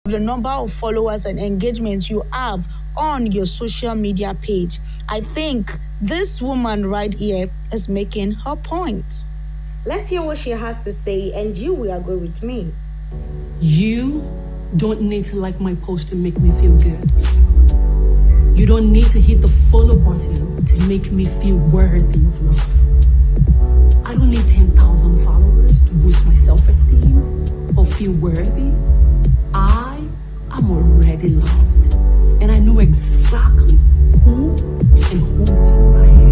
the number of followers and engagements you have on your social media page. I think this woman right here is making her point. Let's hear what she has to say, and you will agree with me. You don't need to like my post to make me feel good. You don't need to hit the follow button to make me feel worthy of love. I don't need 10,000 followers to boost my self-esteem or feel worthy. I am already loved, and I know exactly who and whose I am.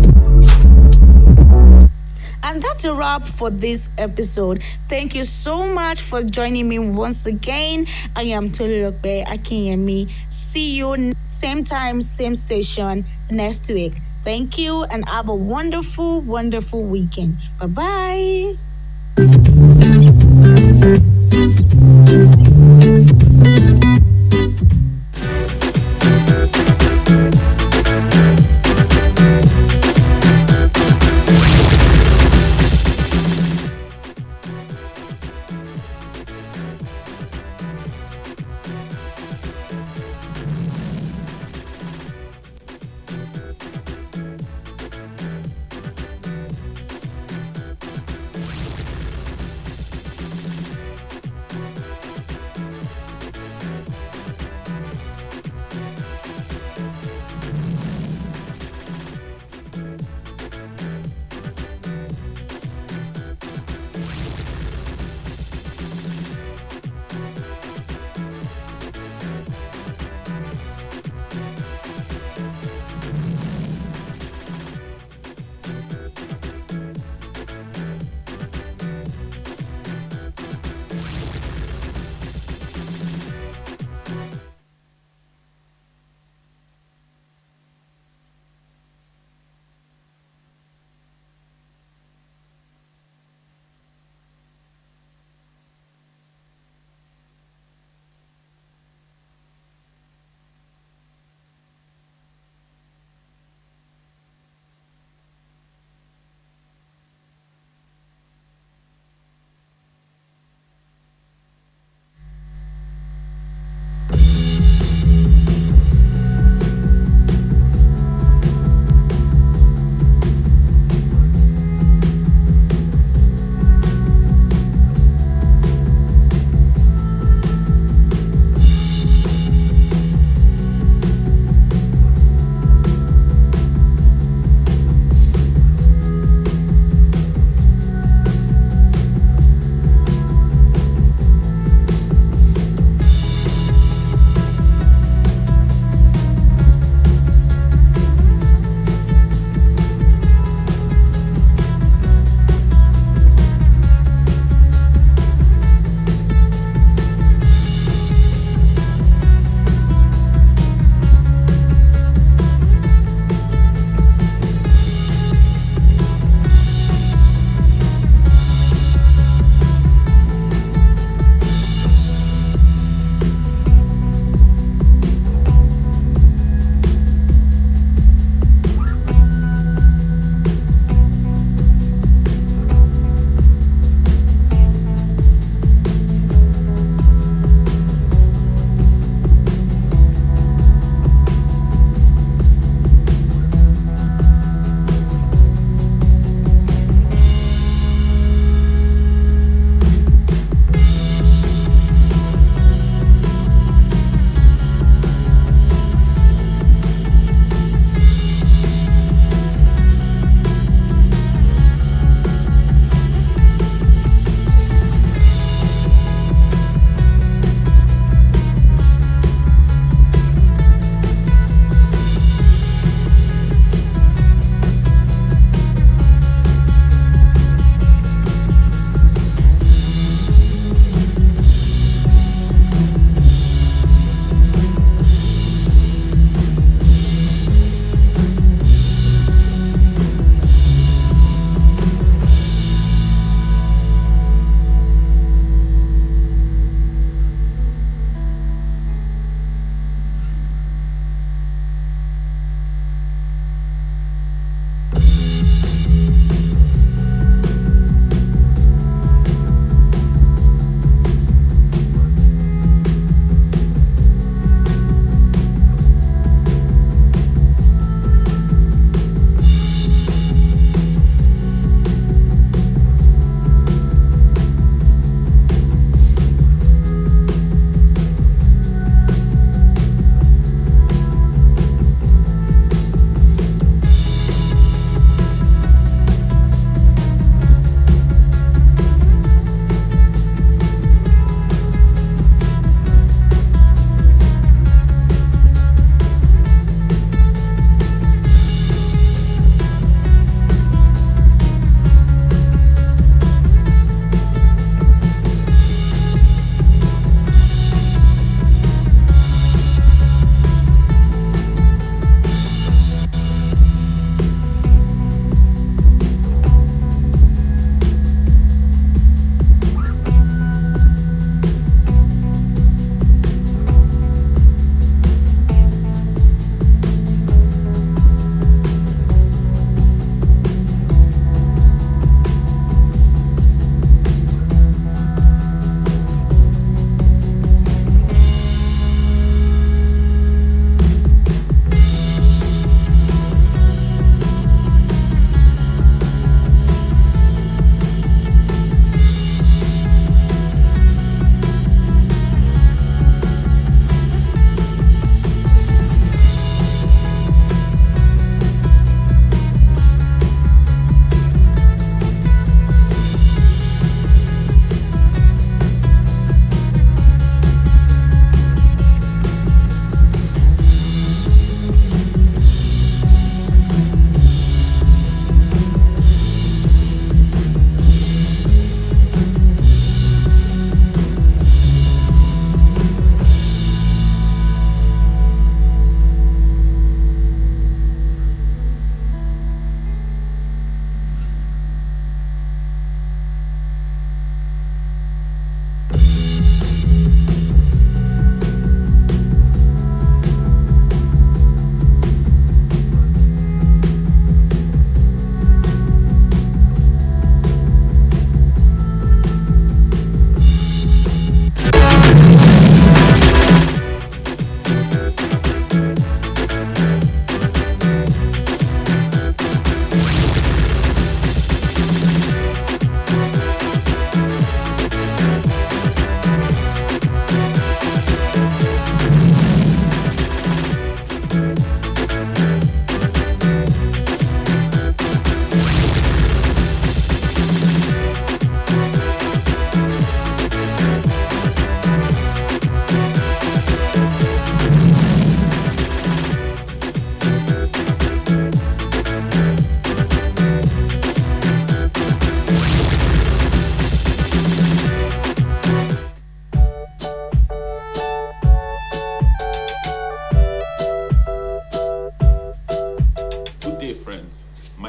And that's a wrap for this episode. Thank you so much for joining me once again. I am Tolulope Akinyemi. See you same time, same station next week. Thank you and have a wonderful, wonderful weekend. Bye-bye.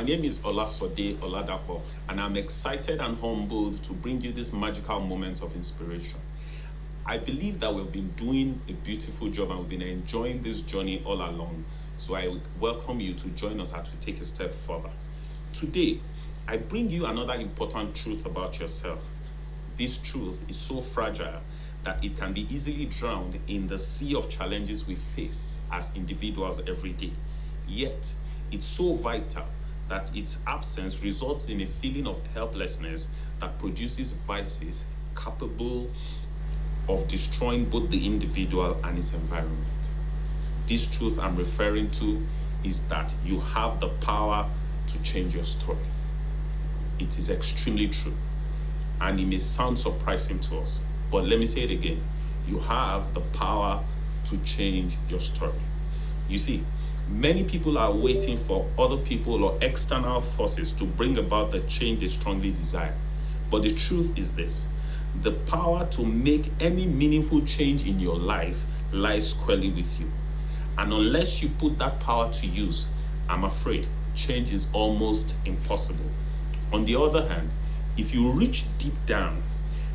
name is Olasode Oladapo, and I'm excited and humbled to bring you these magical moments of inspiration. I believe that we've been doing a beautiful job and we've been enjoying this journey all along. So I welcome you to join us as we take a step further. Today, I bring you another important truth about yourself. This truth is so fragile that it can be easily drowned in the sea of challenges we face as individuals every day. Yet, it's so vital that its absence results in a feeling of helplessness that produces vices capable of destroying both the individual and its environment. This truth I'm referring to is that you have the power to change your story. It is extremely true, and it may sound surprising to us, but let me say it again. You have the power to change your story. You see, many people are waiting for other people or external forces to bring about the change they strongly desire. But the truth is this: the power to make any meaningful change in your life lies squarely with you. And unless you put that power to use, I'm afraid change is almost impossible. On the other hand, if you reach deep down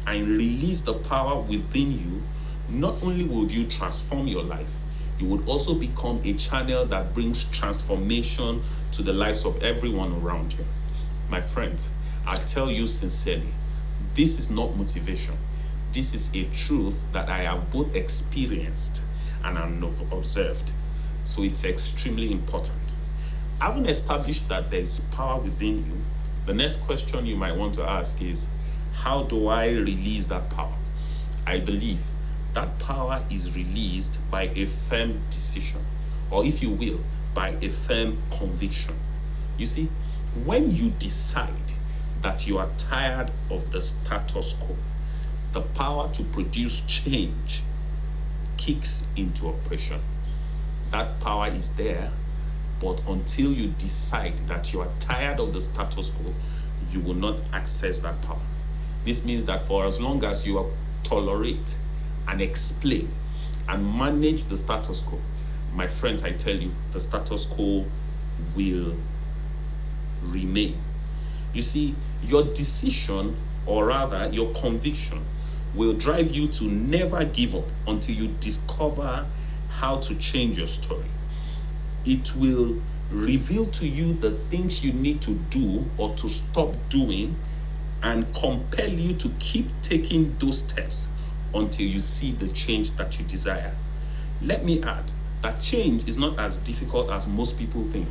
and release the power within you, not only will you transform your life, you would also become a channel that brings transformation to the lives of everyone around you. My friends, I tell you sincerely, this is not motivation. This is a truth that I have both experienced and have observed. So it's extremely important. Having established that there is power within you, the next question you might want to ask is, how do I release that power? I believe that power is released by a firm decision, or if you will, by a firm conviction. You see, when you decide that you are tired of the status quo, the power to produce change kicks into operation. That power is there, but until you decide that you are tired of the status quo, you will not access that power. This means that for as long as you tolerate and explain and manage the status quo, my friends, I tell you, the status quo will remain. You see, your decision, or rather your conviction, will drive you to never give up until you discover how to change your story. It will reveal to you the things you need to do or to stop doing, and compel you to keep taking those steps until you see the change that you desire. Let me add that change is not as difficult as most people think.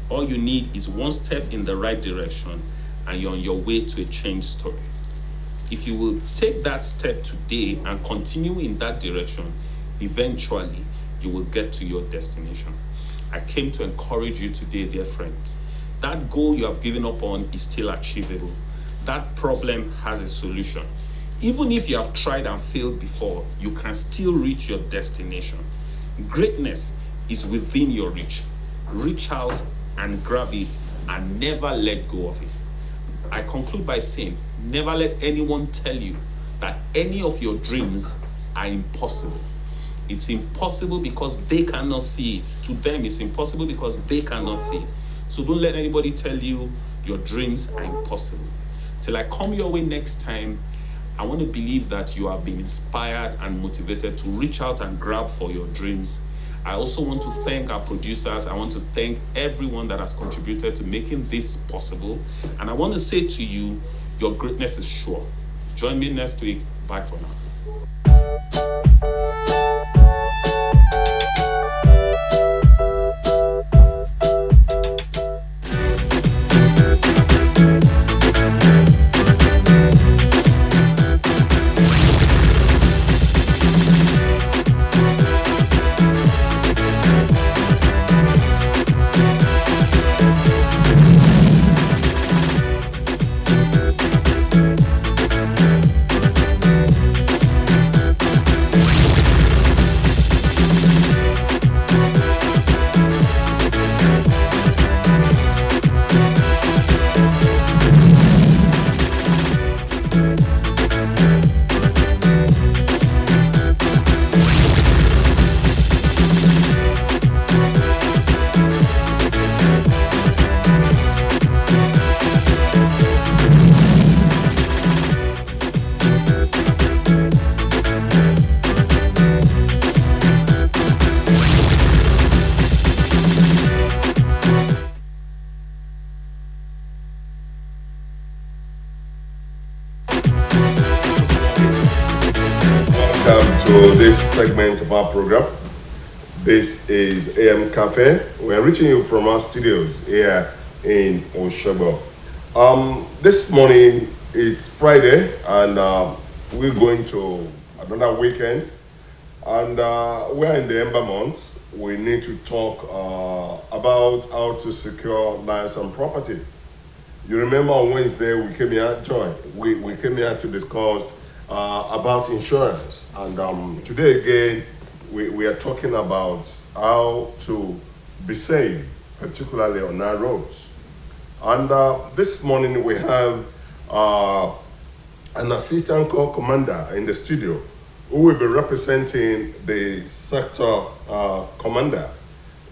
All you need is one step in the right direction and you're on your way to a change story. If you will take that step today and continue in that direction, eventually you will get to your destination. I came to encourage you today, dear friends. That goal you have given up on is still achievable. That problem has a solution. Even if you have tried and failed before, you can still reach your destination. Greatness is within your reach. Reach out and grab it and never let go of it. I conclude by saying, never let anyone tell you that any of your dreams are impossible. It's impossible because they cannot see it. To them, it's impossible because they cannot see it. So don't let anybody tell you your dreams are impossible. Till I come your way next time, I want to believe that you have been inspired and motivated to reach out and grab for your dreams. I also want to thank our producers. I want to thank everyone that has contributed to making this possible. And I want to say to you, your greatness is sure. Join me next week. Bye for now. segment of our program. This is AM Cafe. We're reaching you from our studios here in Oshobo. This morning it's Friday, and we're going to another weekend, and we're in the Ember months. We need to talk about how to secure lands and property. You remember on Wednesday we came here, Joy. We came here to discuss about insurance, and today again we are talking about how to be safe, particularly on our roads. And this morning we have an assistant corps commander in the studio who will be representing the sector commander.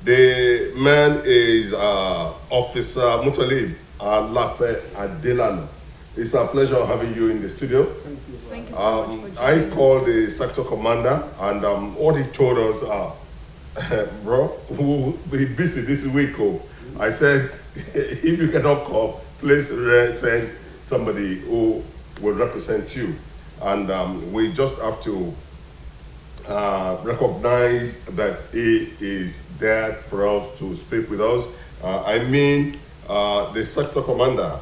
The man is Officer Mutalib Lafe Adelano. It's a pleasure having you in the studio. Thank you so much for joining I called the sector commander, and what he told us, bro, we'll be busy this week. Oh. I said, if you cannot come, please send somebody who will represent you. And we just have to recognize that he is there for us to speak with us. The sector commander,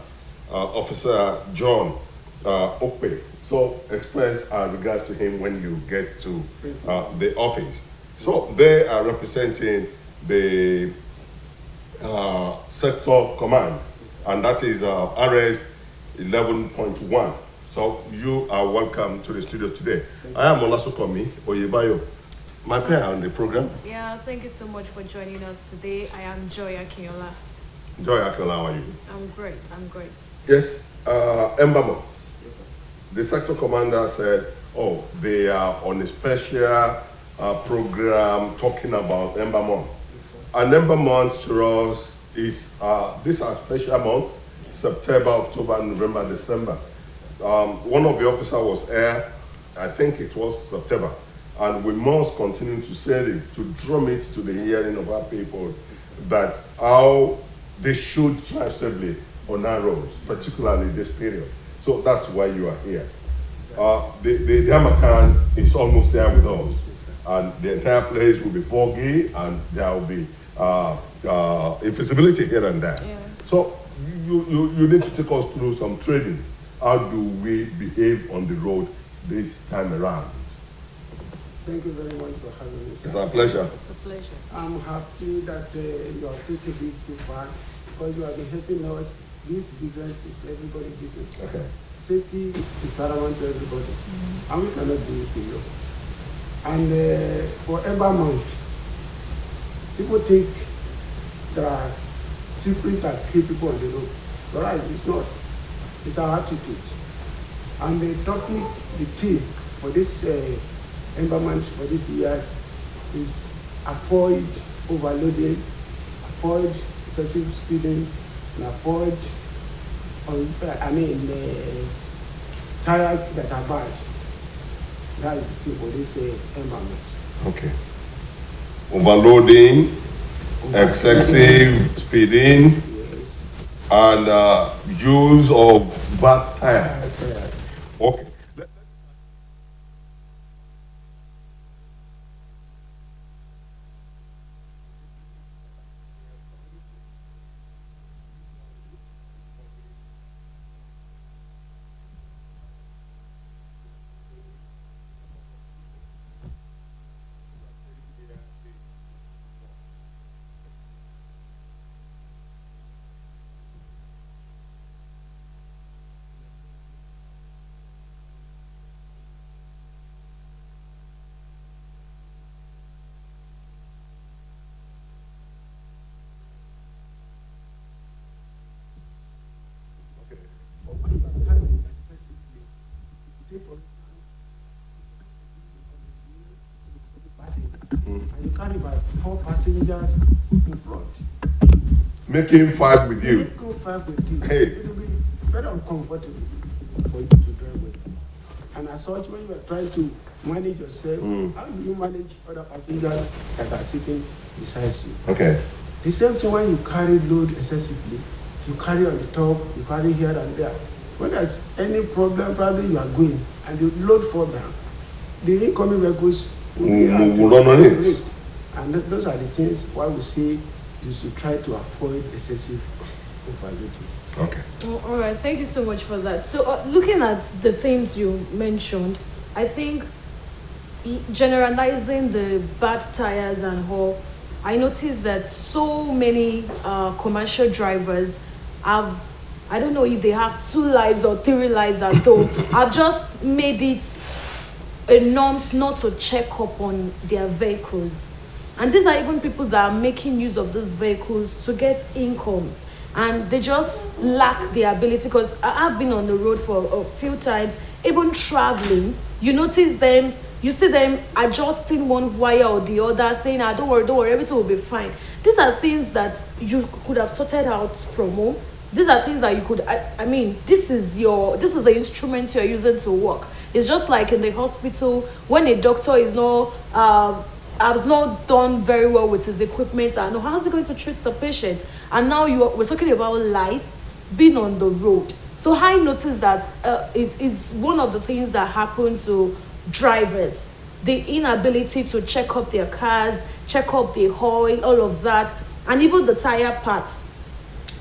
Officer John Okpe. So express our regards to him when you get to the office. So they are representing the sector command, and that is RS 11.1. So you are welcome to the studio today. I am Olasukomi Oyebayo. My pair on the program. Yeah, thank you so much for joining us today. I am Joy Akinola. Joy Akinola, how are you? I'm great. Yes, Ember months. Yes, sir. The sector commander said, oh, they are on a special program talking about Ember month. Yes, and Ember month to us is, this is our special month, September, October, November, December. One of the officers was here, I think it was September, and we must continue to say this, to drum it to the hearing of our people, that how they should drive safely on our roads, particularly this period. So that's why you are here. The Hamatan is almost there with us, and the entire place will be foggy, and there will be invisibility here and there. Yeah. So you need to take us through some training. How do we behave on the road this time around? Thank you very much for having me. It's our pleasure. It's a pleasure. I'm happy that you are taking this so far, because you have been helping us. This business is everybody's business. Okay. Safety is paramount to everybody, and we cannot do it alone. And for Ember month, people think there are secrets that keep people on the road. But it's not. It's our attitude. And the topic, the theme for this Ember month for this year is avoid overloading, avoid excessive speeding, and avoid tires that are bad. That is the thing for this environment. Okay. Overloading, excessive speeding, yes, and use of bad tires. Yes. Okay. And you carry about 4 passengers in front. Making 5 with you. Making 5 with you. Hey. It will be very uncomfortable for you to drive with. And as such, when you are trying to manage yourself, how do you manage other passengers that are sitting beside you? Okay. The same thing when you carry load excessively, you carry on the top, you carry here and there. When there's any problem, probably you are going and you load fall down. The incoming vehicles we'll run on it. Risk. And those are the things why we say you should try to avoid excessive overloading. Okay. Oh, all right, thank you so much for that. So, looking at the things you mentioned, I think generalizing the bad tires and all, I noticed that so many commercial drivers have, I don't know if they have 2 lives or 3 lives at all, have just made it a norm not to check up on their vehicles. And these are even people that are making use of these vehicles to get incomes. And they just lack the ability, because I've been on the road for a few times, even traveling, you notice them, you see them adjusting one wire or the other, saying, don't worry, everything will be fine. These are things that you could have sorted out from home. These are things that you could, I mean, this is the instrument you're using to work. It's just like in the hospital, when a doctor is not, has not done very well with his equipment, and how's he going to treat the patient? And now we're talking about life being on the road. So I noticed that it is one of the things that happen to drivers, the inability to check up their cars, check up the oil, all of that, and even the tire parts.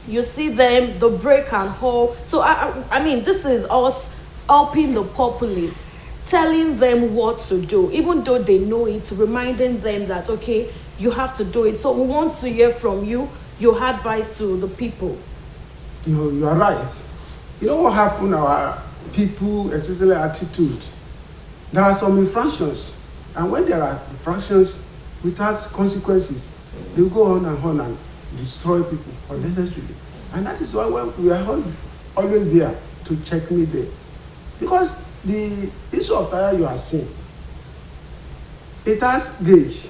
You see them, the brake and haul. So I mean, this is us helping the populace, telling them what to do, even though they know it, reminding them that, okay, you have to do it. So we want to hear from you, your advice to the people. You are right. You know what happened, our people, especially attitude, there are some infractions, and when there are infractions without consequences, they go on and destroy people unnecessarily. And that is why we are always there to check me there. Because the issue of tire you are seeing, it has gauge,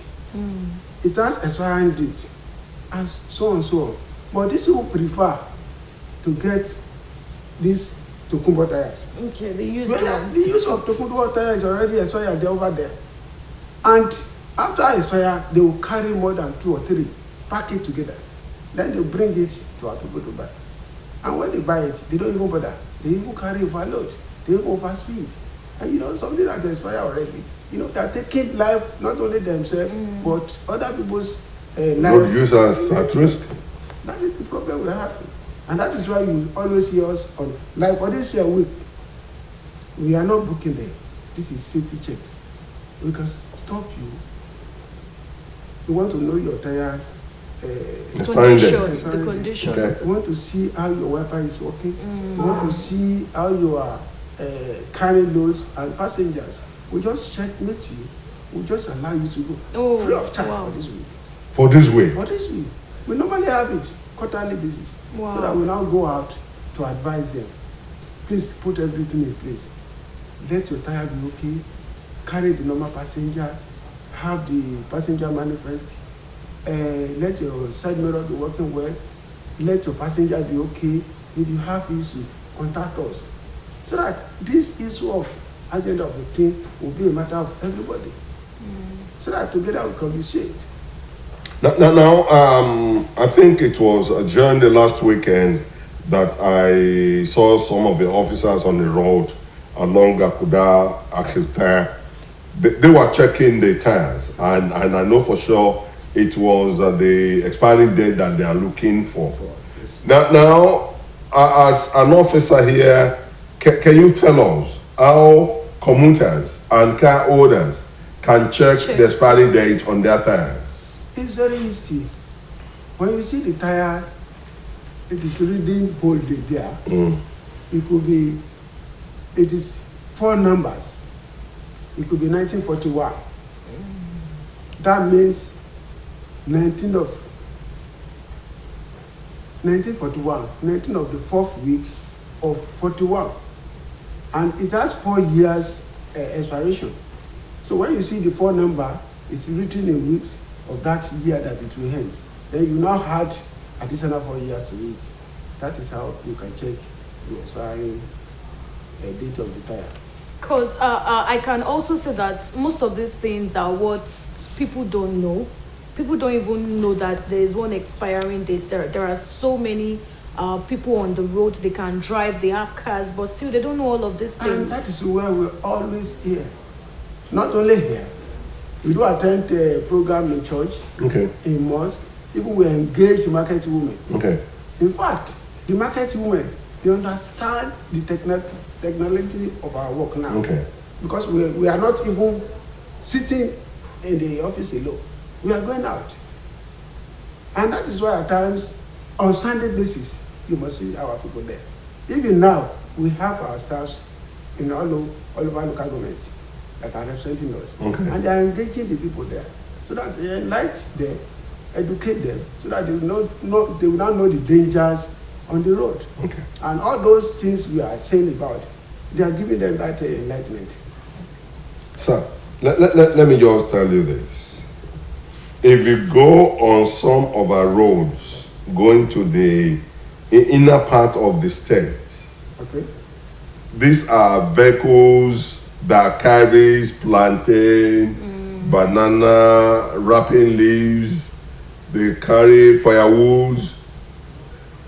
it has expiring date, and so on and so on. But these people prefer to get these Tokumbo tires. Okay, the use of Tokumbo tires is already expired, they're over there. And after expire, they will carry more than 2 or 3, pack it together. Then they bring it to our people to buy. And when they buy it, they don't even bother. They even carry overload. They even overspeed. And you know, something that expire already, you know, they're taking life, not only themselves, but other people's life. Road users at risk. That is the problem we're having. And that is why you always see us on, like for this year week, we are not booking there. This is safety check. We can stop you. We want to know your tires. The condition. Okay. We want to see how your wiper is working. We want to see how you are carrying loads and passengers. We just checkmate you. We just allow you to go free of charge for this week. For this week? For this week. We normally have it quarterly basis. Wow. So that we now go out to advise them. Please put everything in place. Let your tire be okay. Carry the normal passenger. Have the passenger manifest. Let your side mirror be working well. Let your passenger be okay. If you have issue, contact us. So that this issue of accident of the thing will be a matter of everybody. So that together we can be saved. Now, I think it was during the last weekend that I saw some of the officers on the road along Gakuda Axis Tire. They were checking the tires, and I know for sure it was the expiring date that they are looking for. Now, as an officer here, can you tell us how commuters and car owners can check the expiring date on their tires? It's very easy. When you see the tire, it is reading boldly there. It is 4 numbers. It could be 1941. That means 19 of the 4th week of 41. And it has 4 years expiration. So when you see the 4 number, it's written in weeks of that year that it will end. Then you now add additional 4 years to it. That is how you can check the expiring date of the tire. Because I can also say that most of these things are what people don't know. People don't even know that there is one expiring date. There are so many people on the road. They can drive, they have cars, but still they don't know all of these things. And that is where we're always here. Not only here, We do attend a program in church, Okay. in mosque. Even we engage market women. Okay. In fact, the market women, they understand the technology of our work now. Okay. Because we are not even sitting in the office alone. We are going out. And that is why at times, on Sunday basis, you must see our people there. Even now, we have our staffs in all over local governments that are representing us. Okay. And they are engaging the people there so that they enlighten them, educate them, so that they will not know the dangers on the road. Okay. And all those things we are saying about, they are giving them that enlightenment. Sir, let me just tell you this. If you go on some of our roads, going to the inner part of the state, Okay? these are vehicles that carries plantain, banana, wrapping leaves, they carry firewoods.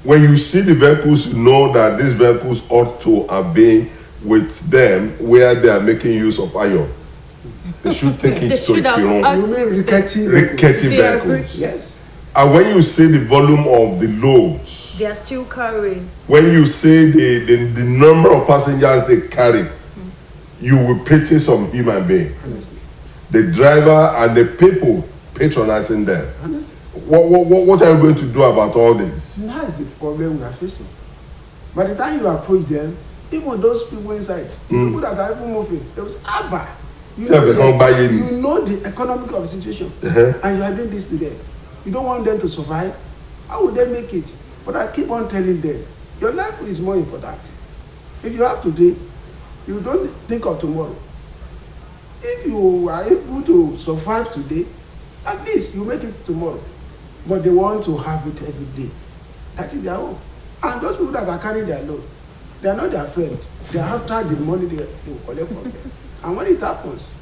When you see the vehicles, you know that these vehicles ought to have been with them where they are making use of iron. They should take They it to should have Ikiron. asked- You mean rickety? Rickety They are vehicles. Yes. And when you see the volume of the loads, They are still carrying. when you see the number of passengers they carry, you will pity some human being. Honestly. The driver and the people patronizing them. Honestly. What are you going to do about all this? That is the problem we are facing. By the time you approach them, even those people inside, the people that are even moving, they will say, Abba, you Yeah, they can't buy it. you know the economic of the situation, Uh-huh. and you are doing this to them. You don't want them to survive. How would they make it? But I keep on telling them, your life is more important. If you have today, you don't think of tomorrow. If you are able to survive today, at least you make it tomorrow. But they want to have it every day. That is their own. And those people that are carrying their load, they are not their friend. They are after the money they will collect from them. And when it happens,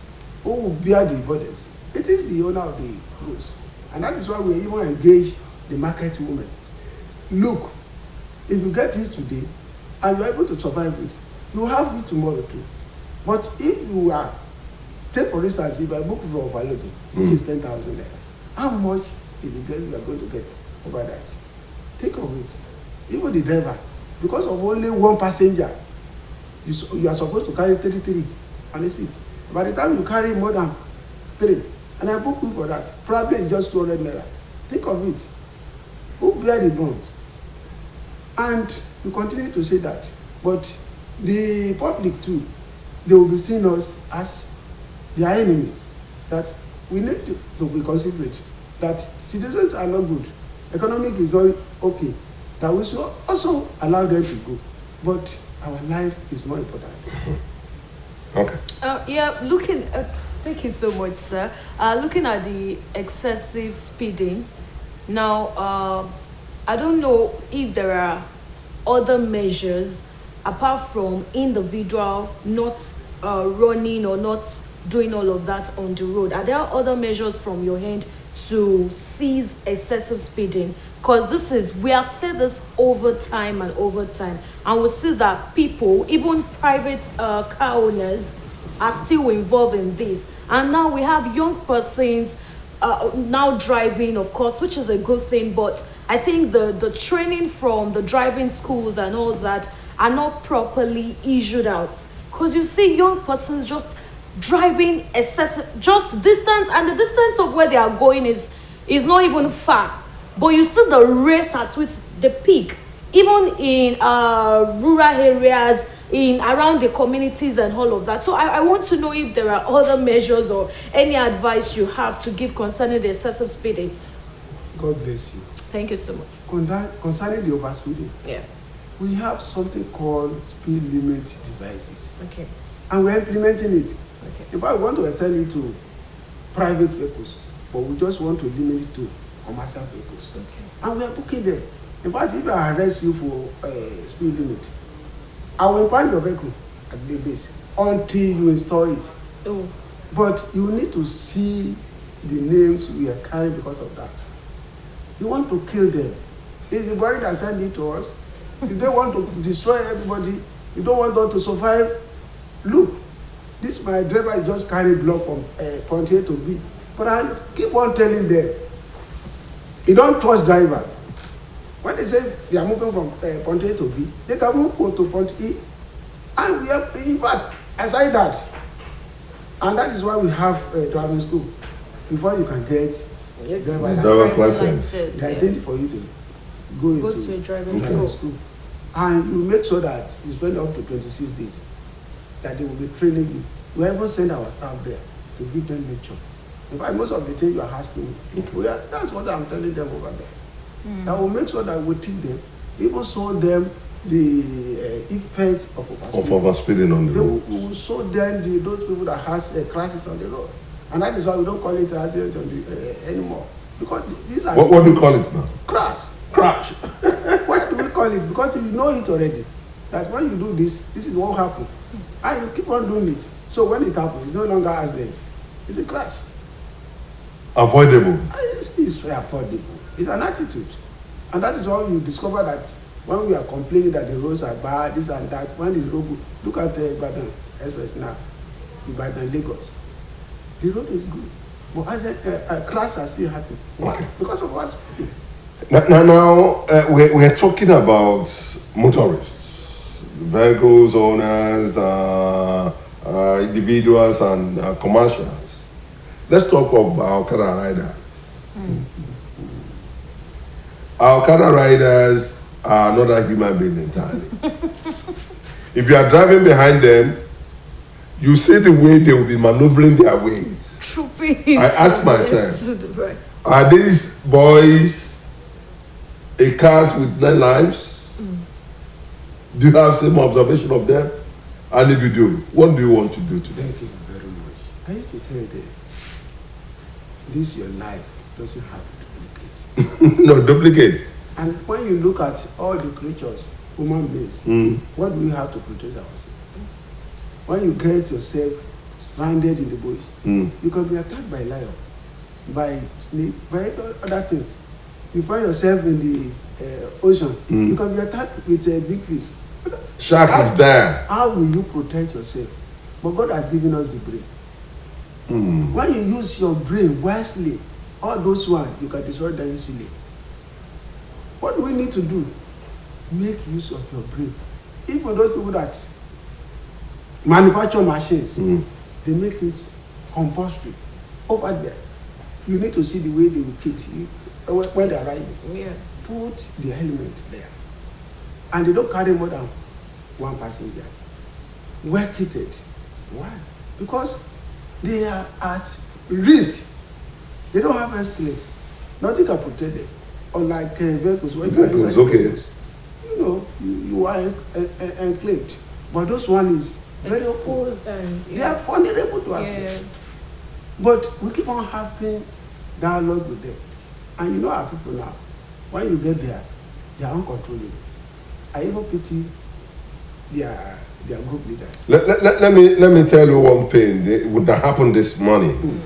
who will bear the burdens? It is the owner of the goods. And that is why we even engage the market women. Look, if you get this today and you are able to survive it, you have it tomorrow too. But if you are, take for instance, if I book for overloading, which is 10,000 naira, how much is the girl you are going to get over that? Think of it. Even the driver, because of only one passenger, you are supposed to carry 33 on a seat. By the time you carry more than 3, and I book you for that, probably it's just 200 naira. Think of it. Who bear the bonds? And we continue to say that. But the public too, they will be seeing us as their enemies. That we need to be considerate. That citizens are not good. Economic is not okay. That we should also allow them to go. But our life is more important. Okay. Thank you so much, sir. Looking at the excessive speeding, now, I don't know if there are other measures apart from individual not running or not doing all of that on the road. Are there other measures from your end to cease excessive speeding? Because we have said this over time, and we see that people, even private car owners, are still involved in this. And now we have young persons now driving, of course, which is a good thing, but I think the training from the driving schools and all that are not properly issued out. Because you see young persons just driving excessive, just distance, and the distance of where they are going is not even far. But you see the race at which the peak, even in rural areas, in around the communities and all of that. So I want to know if there are other measures or any advice you have to give concerning the excessive speeding. God bless you. Thank you so much. Concerning the overspeeding, Yeah. we have something called speed limit devices. Okay. And we're implementing it. Okay. In fact, we want to extend it to private vehicles, but we just want to limit it to commercial vehicles. Okay. And we are booking them. In fact, if I arrest you for speed limit, I will impound your vehicle at the base until you install it. Oh. But you need to see the names we are carrying because of that. You want to kill them. It's the body that sent it to us. You don't want to destroy everybody. You don't want them to survive. Look, this this my driver is just carry block from point A to B. But I keep on telling them, you don't trust driver. When they say they are moving from point A to B, they can move to point E. And we have, in fact, aside that, and that is why we have driving school. Before you can get driver's license, there is need for you to go into to a driving school. And you make sure that you spend up to 26 days, that they will be training you. We even send our staff there to give them lecture. In fact, most of the things you are asking me, that's what I'm telling them over there. That will make sure that we teach them, even show them the effects of overspeeding on the road. We will show them those people that has crashes on the road. And that is why we don't call it accident on the anymore. Because these are... What do you call it now? Crash. Why do we call it? Because you know it already. That when you do this, this is what happens. And you keep on doing it. So when it happens, it's no longer accident. It's a crash. Avoidable. It's affordable. It's an attitude. And that is why you discover that when we are complaining that the roads are bad, this and that, when the road, look at Ibadan Express now, Ibadan Lagos. The road is good. But as a crash has still happened. Why? Okay. Because of us. Now we're talking about motorists, vehicles owners, individuals, and commercials. Let's talk of our Okada riders. Our Okada riders are not a human being entirely. If you are driving behind them, you see the way they will be maneuvering their ways. I ask myself, are these boys a cat with 9 lives? Do you have same observation of them? And if you do, what do you want to do to them? Thank you very much. I used to tell them, this your life doesn't have duplicates. No, duplicates. And when you look at all the creatures, human beings, what do we have to protect ourselves? When you get yourself stranded in the bush, you can be attacked by lion, by snake, by other things. You find yourself in the ocean, you can be attacked with a big fish. Shark is there. How will you protect yourself? But God has given us the brain. When you use your brain wisely, all those ones, you can destroy them easily. What do we need to do? Make use of your brain. Even those people that manufacture machines, they make it compulsory. Over there, you need to see the way they will kit you when they are riding. Yeah. Put the helmet there. And they don't carry more than 1 passenger. Well kitted. Why? Because they are at risk. They don't have escape. Nothing can protect them. Unlike vehicles, when you are inside vehicles, you know, you are enclaved. But those one is very exposed and they are vulnerable to us. Yeah. But we keep on having dialogue with them. And you know our people now, when you get there, they are uncontrollable. I even pity their group leaders. Let me tell you one thing that happened this morning.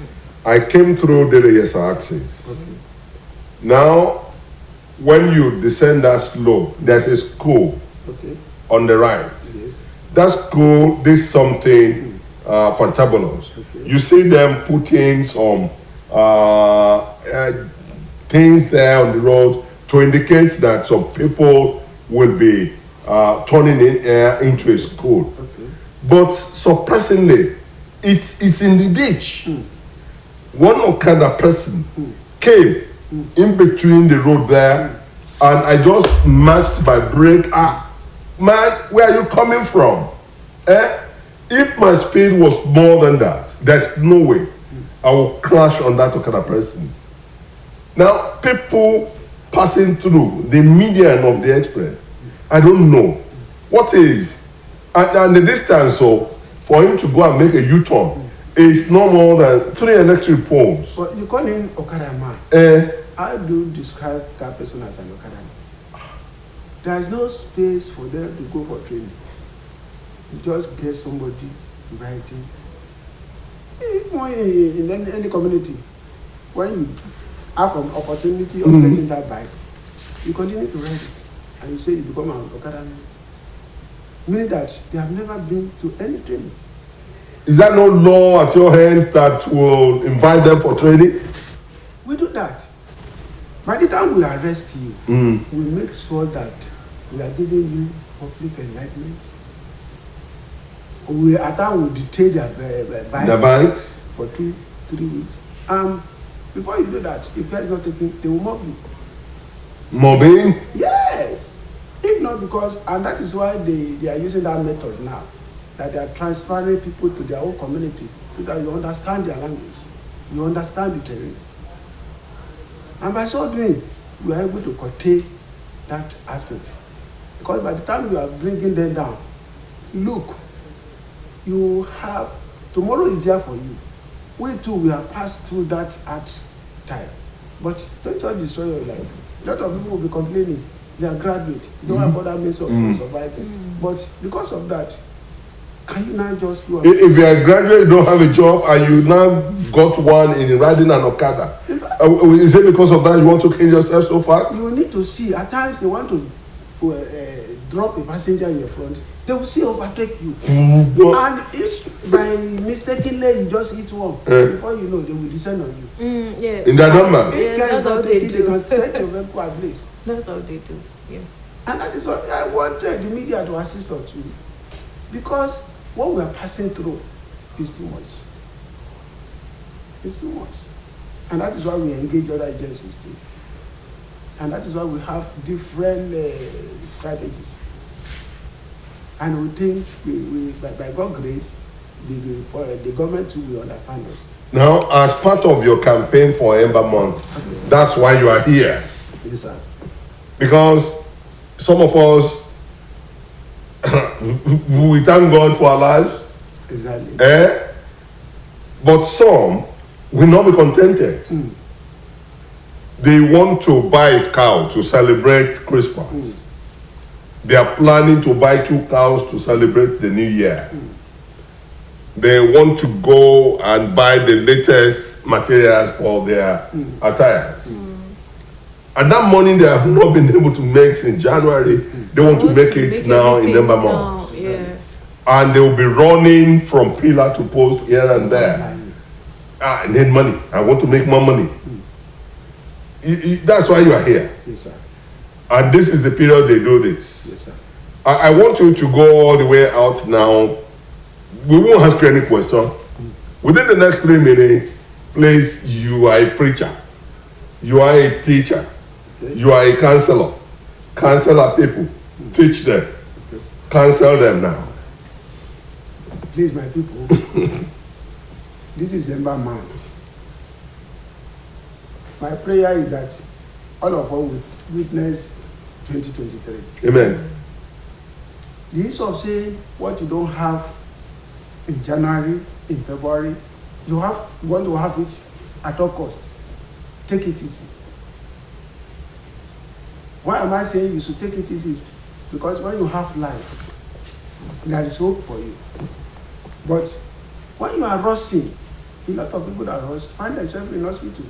I came through Daily axis. Okay. Now, when you descend that slope, there's a school on the right. Yes. That school did something fantabulous. Okay. You see them putting some things there on the road to indicate that some people will be turning into a school. Okay. But surprisingly, it's in the ditch. One kind of person came in between the road there, and I just matched my brake. Man, where are you coming from? If my speed was more than that, there's no way I will crash on that kind of person. Now, people passing through the median of the express, I don't know what is, and the distance for him to go and make a U-turn is no more than 3 electric poles. But you call him Okada man. How do you describe that person as an Okada man? There is no space for them to go for training. You just get somebody riding. Even in any community, when you have an opportunity of getting that bike, you continue to ride it. And you say you become an Okada man. Meaning that they have never been to any training. Is there no law at your hands that will invite them for training? We do that. By the time we arrest you, we make sure that we are giving you public enlightenment. At times we detain their bike for 2-3 weeks. Before you do that, if care is not taken, they will mob you. Mobbing? Yes. If not because, and that is why they are using that method now, that they are transferring people to their own community so that you understand their language, you understand the terrain. And by so doing, we are able to curtail that aspect. Because by the time you are bringing them down, look, you have, tomorrow is there for you. We too, we have passed through that hard time. But don't just destroy your life. A lot of people will be complaining. They are graduate, they don't have other means of surviving. But because of that, can you now just go? If you are a graduate, you don't have a job, and you now got one in riding an Okada, is it because of that you want to kill yourself so fast? You need to see. At times they want to drop a passenger in your front. They will see overtake you. And if by mistakenly you just hit one, before you know, they will descend on you. Yeah. In their number. If care is not taken, they can set your vehicle ablaze. That's how they do. Yeah. And that is what I wanted the media to assist us to. Because what we are passing through is too much. It's too much. And that is why we engage other agencies too. And that is why we have different strategies. And we think, by God's grace, the government too will understand us. Now, as part of your campaign for Ember Month, that's why you are here. Yes, sir. Because some of us, we thank God for our lives. Exactly. But some will not be contented. They want to buy a cow to celebrate Christmas. They are planning to buy 2 cows to celebrate the new year. They want to go and buy the latest materials for their attires. And that money they have not been able to make since January, they want to make it now in Ember Month. Yeah. And they will be running from pillar to post here and there. I need money. I want to make more money. That's why you are here. Yes, sir. And this is the period they do this. Yes, sir. I want you to go all the way out now. We won't ask you any question. Within the next 3 minutes, please, you are a preacher. You are a teacher. You are a counselor. Counsel our people. Teach them. Counsel them now. Please, my people, this is Ember Month. My prayer is that all of us will witness 2023. Amen. The issue of saying what you don't have in January, in February, you want to have it at all cost. Take it easy. Why am I saying you should take it easy? Because when you have life, there is hope for you. But when you are rushing, a lot of people that rush find themselves in hospital.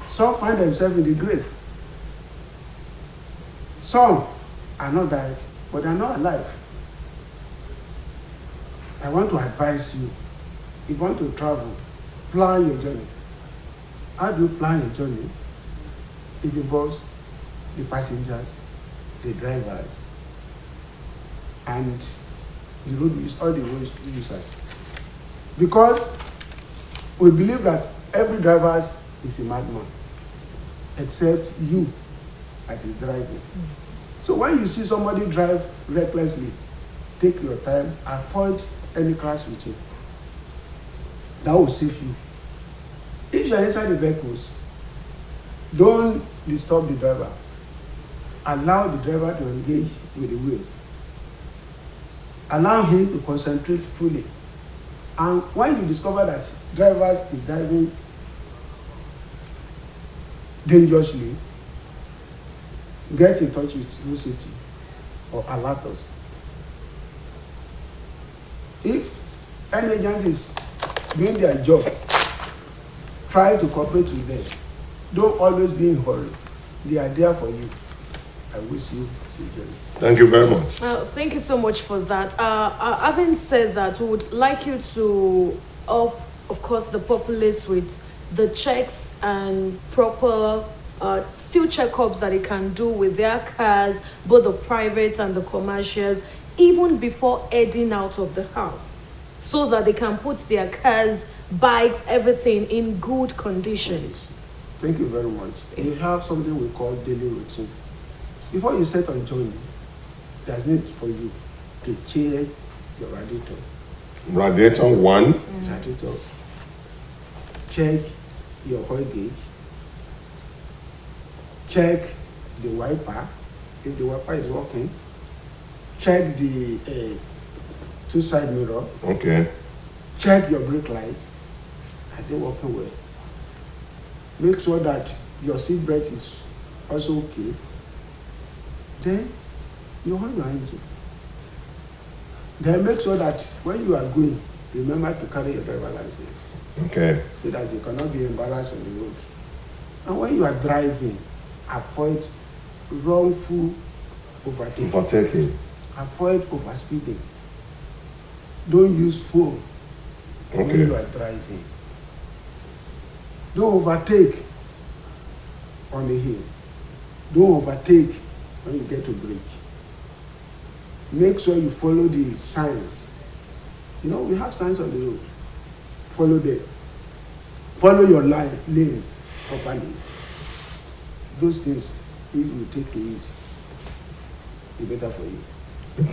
Some find themselves in the grave. Some are not died, but they are not alive. I want to advise you, if you want to travel, plan your journey. How do you plan your journey? It involves the passengers, the drivers, and the road use, all the road users. Because we believe that every driver is a madman, except you that is driving. So when you see somebody drive recklessly, take your time, avoid any crash with him. That will save you. If you are inside the vehicles, don't disturb the driver. Allow the driver to engage with the wheel. Allow him to concentrate fully. And when you discover that drivers is driving dangerously, get in touch with road safety or alert us. If any agent is doing their job, try to cooperate with them. Don't always be in a hurry. They are there for you. I wish you safe journey. Thank you very much. Thank you so much for that. Having said that, we would like you to help, of course, the populace with the checks and proper still checkups that they can do with their cars, both the private and the commercials, even before heading out of the house, so that they can put their cars, bikes, everything in good conditions. Thank you very much. Yes. We have something we call daily routine. Before you set on journey, there's need for you to check your radiator. Radiator 1. Radiator. Check your oil gauge. Check the wiper, if the wiper is working. Check the two-side mirror. Okay. Check your brake lights. Are they working well? Make sure that your seat belt is also okay. Then you on your engine. Then make sure that when you are going, remember to carry your driver license. Okay. So that you cannot be embarrassed on the road. And when you are driving, avoid wrongful overtaking. Overtaking. Avoid overspeeding. Don't use phone when Okay. you are driving. Don't overtake on the hill. Don't overtake when you get to bridge. Make sure you follow the signs. You know, we have signs on the road. Follow them. Follow your lanes properly. Those things, if you take to it, the better for you.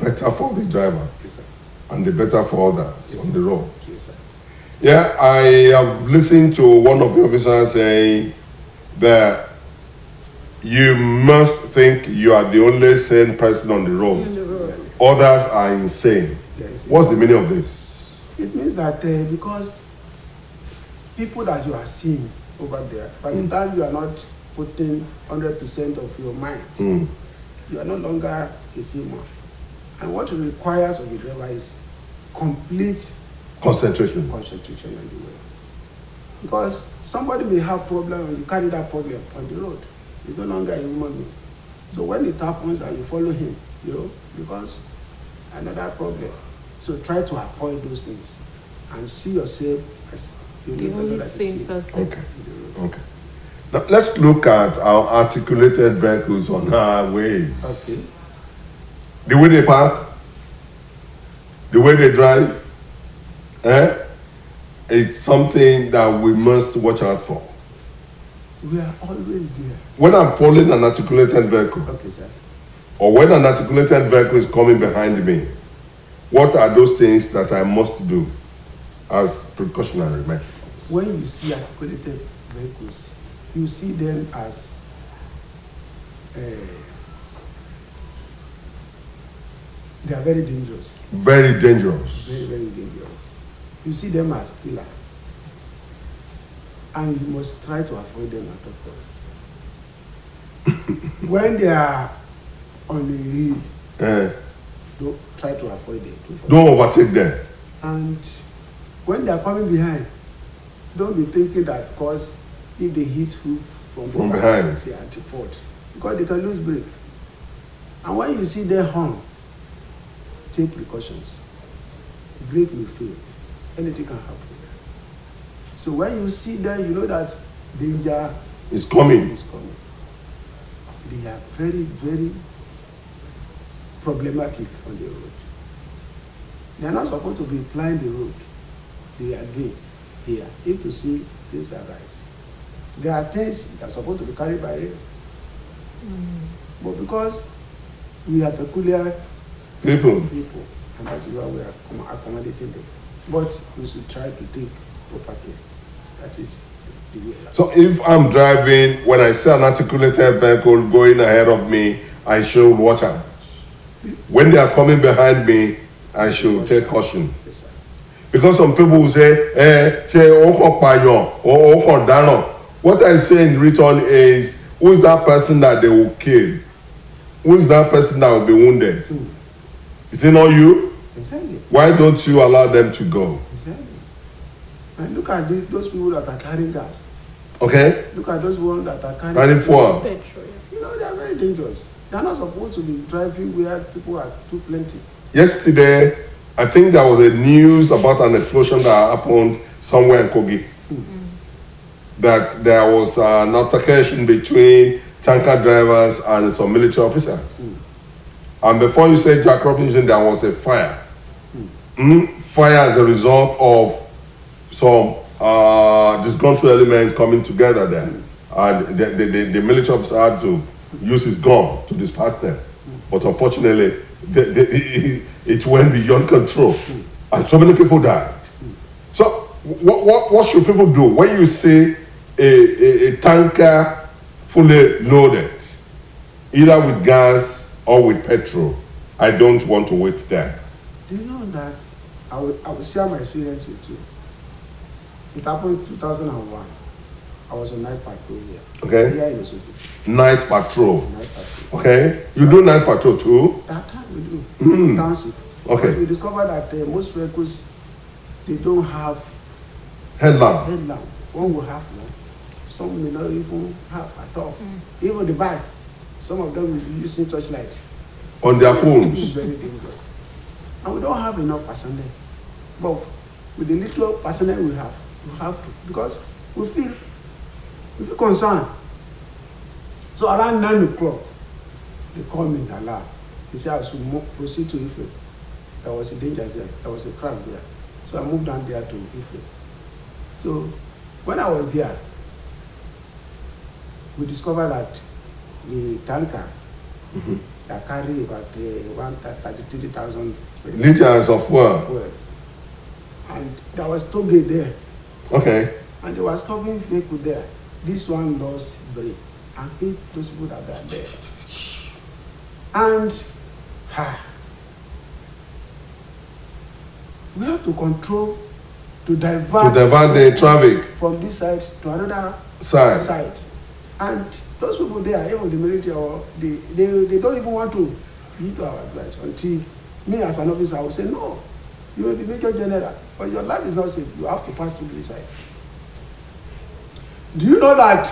Better for the driver Yes, sir. and the better for others Yes, on sir. the road. Yes, sir. Yeah, I have listened to one of your officers saying that you must think you are the only sane person on the road. On the road. Others are insane. Yes. What's the meaning of this? It means that because people that you are seeing over there, by the time you are not putting 100% of your mind, Mm. you are no longer a seaman. And what it requires of the driver is complete Concentration. concentration on the way. Because somebody may have problem and you carry that problem on the road. It's no longer a human being. So when it happens and you follow him, you know, because another problem. So try to avoid those things and see yourself as the The only person only that is sane safe person. Okay. on the road. Okay. Now let's look at our articulated vehicles on our ways. Okay. The way they park, the way they drive, it's something that we must watch out for. We are always there. When I'm following an articulated vehicle, Okay, sir. or when an articulated vehicle is coming behind me, what are those things that I must do as precautionary measures? When you see articulated vehicles, you see them as they are very dangerous. Very dangerous. Very, very dangerous. You see them as killer. And you must try to avoid them at all costs. When they are on the hill, Eh, don't try to avoid them. don't overtake them. And when they are coming behind, don't be thinking that because if they hit you from behind. they are at fault. Because they can lose brake. And when you see them horn, take precautions. Brake will fail. Anything can happen. So when you see them, you know that danger It's coming. is coming. They are very, very problematic on the road. They are not supposed to be plying the road. They are doing here. If to see things are right. There are things that are supposed to be carried by rail. But because we are peculiar People, people, and that's why we are accommodating them. But we should try to take proper care. That is the way. so if I'm driving, when I see an articulated vehicle going ahead of me, I should watch out. When they are coming behind me, I should take caution. Yes, sir. Because some people will say, what I say in return is, who is that person that they will kill? Who is that person that will be wounded? Is it not you? Exactly. Why don't you allow them to go? Exactly. And look at those people that are carrying gas. Okay. Look at those ones that are Carrying fuel. Petrol. You know, they are very dangerous. They are not supposed to be driving where people are too plenty. Yesterday, I think there was a news about an explosion that happened somewhere in Kogi. That there was an altercation between tanker drivers and some military officers. And before you say Jack Robinson, there was a fire. Fire as a result of some disgruntled elements coming together there. And the military officer had to use his gun to disperse them. But unfortunately, it went beyond control. And so many people died. So what should people do when you see a tanker fully loaded, either with gas or with petrol? I don't want to wait there. Do you know that I will share my experience with you? It happened in 2001. I was on night patrol here. Okay. Here in Osbc. Night patrol. Night patrol. Okay. You do night patrol too? That time we do. Township. Okay. But we discovered that most vehicles, they don't have Headlamp. headlamp. One will have one. Some may not even have at all. Even the bike, some of them will be using torchlight. On their It's phones. very dangerous. And we don't have enough personnel. But with the little personnel we have to, because we feel concerned. So around 9 o'clock, they called me in alarm. They said I should proceed to Ife. There was a danger there. There was a crash there. So I moved down there to Ife. So when I was there, we discovered that the tanker that carried about 133,000 Liters of fuel. fuel, and there was toll gate there, Okay. and they were stopping vehicle there. This one lost brake and hit those people that were there. And we have to control, to divert the traffic from this side to another side. And those people there, even the military, or they don't even want to heed to our advice until me as an officer, I will say, no, you may be Major General, but your life is not safe. You have to pass through this side. Do you know that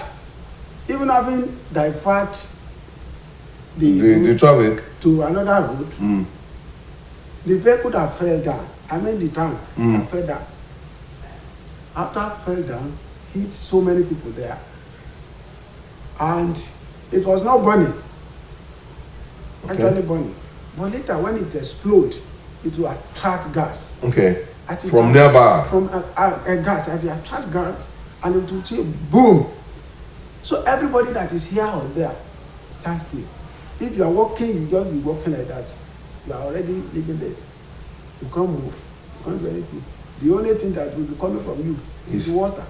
even having divert The traffic. to another route, the vehicle that fell down, the tank that fell down, after fell down, hit so many people there. And it was not burning, actually burning. But later, when it exploded, it will attract gas. Okay. From nearby. From a gas, it will attract gas, and it will say boom. So everybody that is here or there, stand still. If you are walking, you just be walking like that. You are already living there. You can't move. You can't do anything. The only thing that will be coming from you is water.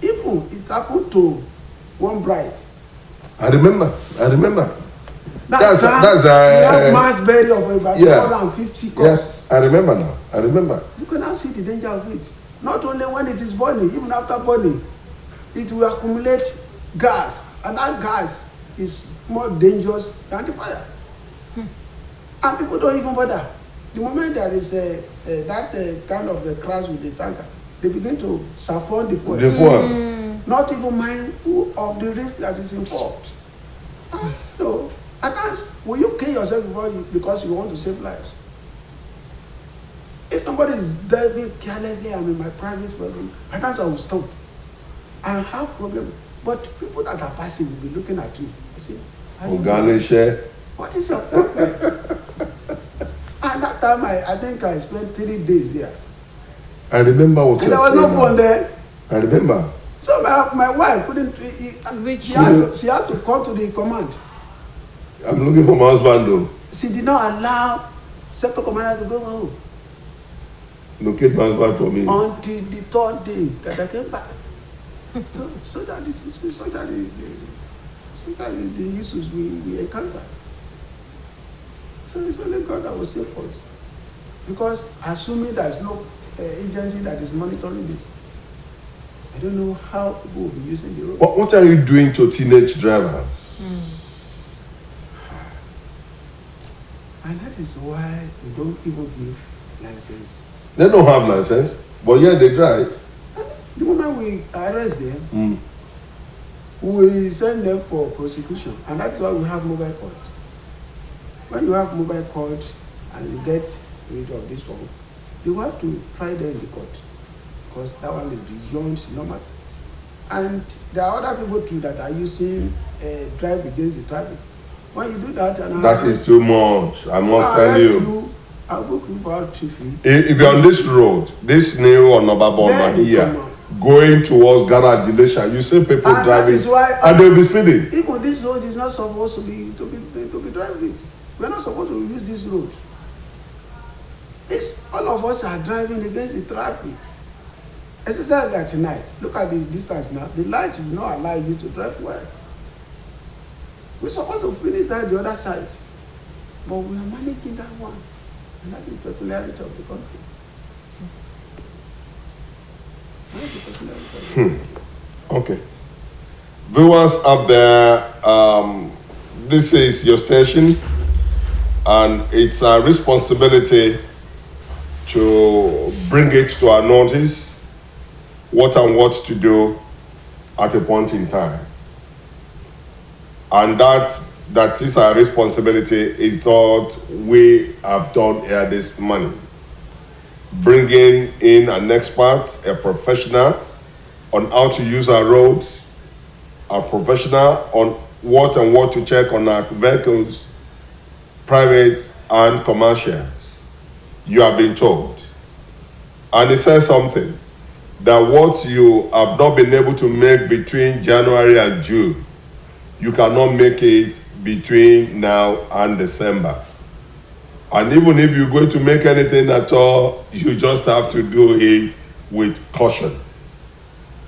Even it happened to one bride. I remember. That's the mass burial of about 250 corpses. Yes, I remember now. I remember. You can now see the danger of it. Not only when it is burning, even after burning, it will accumulate gas, and that gas is more dangerous than the fire. And people don't even bother. The moment there is kind of a crash with the tanker, they begin to siphon the fuel. Not even mindful of the risk that is involved. No. At times, will you kill yourself because you want to save lives? If somebody is driving carelessly, I'm in my private bedroom, at times I will stop. I have problem. But people that are passing will be looking at you. I say, what is your problem? And that time, I think I spent 3 days there. I remember what you there was no phone there. I remember. So my wife couldn't. She has to come to the command. I'm looking for my husband though. She did not allow sector commander to go home. Locate my husband for me. Until the 3rd day that I came back. so that the issues we encounter. So it's only God that will save us. Because assuming there is no agency that is monitoring this, I don't know how people will be using the road. What are you doing to teenage drivers? And that is why we don't even give license. They don't have license, but yeah, they drive. The moment moment we arrest them, we send them for prosecution, and that's why we have mobile court. When you have mobile court and you get rid of this one, you have to try them in the court, because that one is beyond normal. And there are other people too that are using drive against the traffic. When you do that, and that is too much. I must tell you. I'll book you for traffic. If you're on this road, this new on Nobabon here, going towards Garage Delisha, you see people and driving, why, and they'll be speeding. Even this road is not supposed to be driving. We're not supposed to use this road. It's all of us are driving against the traffic. Especially at night. Look at the distance now. The lights will not allow you to drive well. We're supposed to finish that the other side. But we are managing that one. And that is the peculiarity of the country. Okay. Viewers up there, this is your station, and it's our responsibility to bring it to our notice what and what to do at a point in time. And that is our responsibility, is what we have done here this morning. Bringing in an expert, a professional on how to use our roads, a professional on what and what to check on our vehicles, private and commercials. You have been told. And it says something, that what you have not been able to make between January and June, you cannot make it between now and December. And even if you're going to make anything at all, you just have to do it with caution.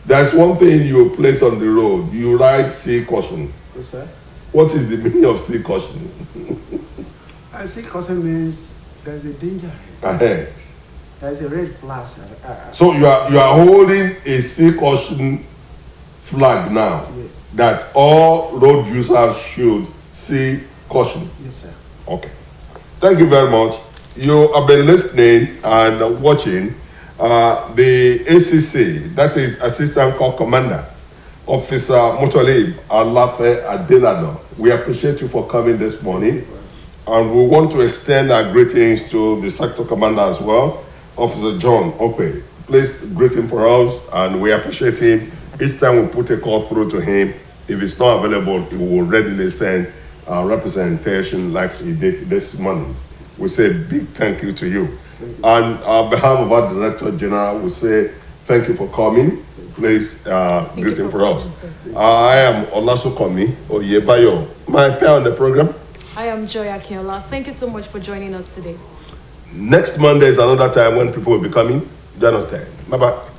There's one thing you place on the road, you write "see caution." Yes, sir. What is the meaning of "see caution"? See caution means there's a danger ahead. There's a red flash. So you are holding a "see caution" flag now. Yes. That all road users should see caution. Yes, sir. Okay. Thank you very much. You have been listening and watching the ACC, that is Assistant Corps Commander, Officer Mutolib Alafe Adelano. We appreciate you for coming this morning. And we want to extend our greetings to the Sector Commander as well, Officer John Ope. Please greet him for us, and we appreciate him. Each time we put a call through to him, if it's not available, he will readily send representation like he did this morning. We say big thank you to you. And on behalf of our Director General, we say thank you for coming. Please greet him for us. I am Olasukomi Oyebayo. My pair on the program. I am Joy Akinola. Thank you so much for joining us today. Next Monday is another time when people will be coming. Join us then. Bye-bye.